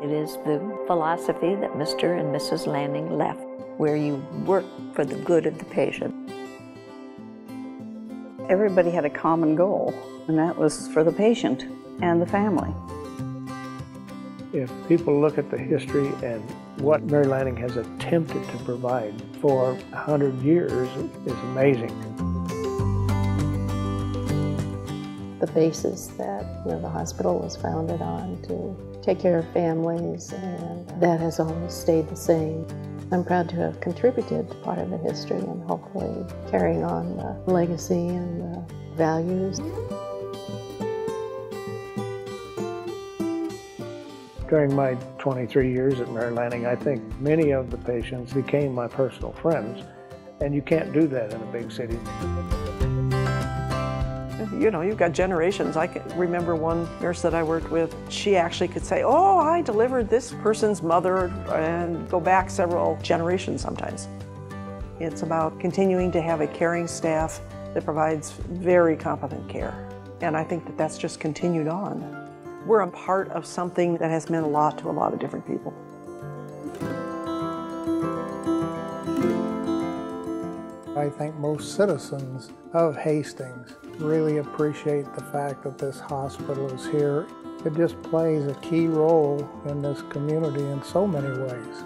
It is the philosophy that Mr. and Mrs. Lanning left, where you work for the good of the patient. Everybody had a common goal, and that was for the patient and the family. If people look at the history and what Mary Lanning has attempted to provide for 100 years is amazing. The basis that the hospital was founded on to take care of families, and that has always stayed the same. I'm proud to have contributed to part of the history and hopefully carrying on the legacy and the values. During my 23 years at Mary Lanning, I think many of the patients became my personal friends, and you can't do that in a big city. You've got generations. I can remember one nurse that I worked with, she actually could say, oh, I delivered this person's mother, and go back several generations sometimes. It's about continuing to have a caring staff that provides very competent care. And I think that that's just continued on. We're a part of something that has meant a lot to a lot of different people. I think most citizens of Hastings really appreciate the fact that this hospital is here. It just plays a key role in this community in so many ways.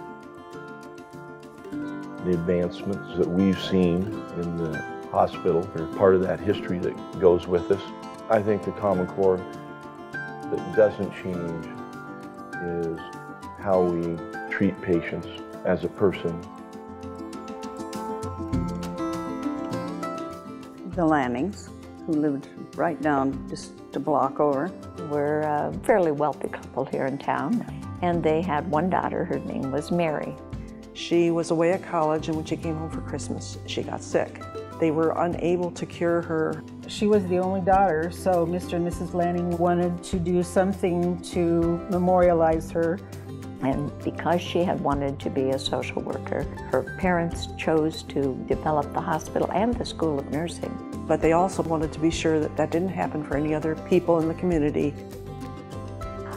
The advancements that we've seen in the hospital are part of that history that goes with us. I think the Common Core that doesn't change is how we treat patients as a person. The Lannings, who lived right down just a block over. We're a fairly wealthy couple here in town, and they had one daughter. Her name was Mary. She was away at college, and when she came home for Christmas, she got sick. They were unable to cure her. She was the only daughter, so Mr. and Mrs. Lanning wanted to do something to memorialize her. And because she had wanted to be a social worker, her parents chose to develop the hospital and the School of Nursing. But they also wanted to be sure that that didn't happen for any other people in the community.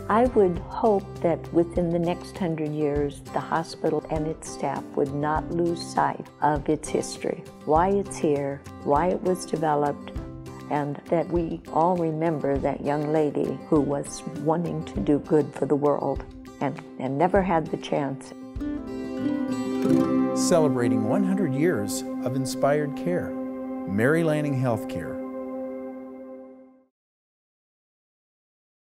I would hope that within the next 100 years, the hospital and its staff would not lose sight of its history, why it's here, why it was developed, and that we all remember that young lady who was wanting to do good for the world and never had the chance. Celebrating 100 years of inspired care. Mary Lanning Healthcare.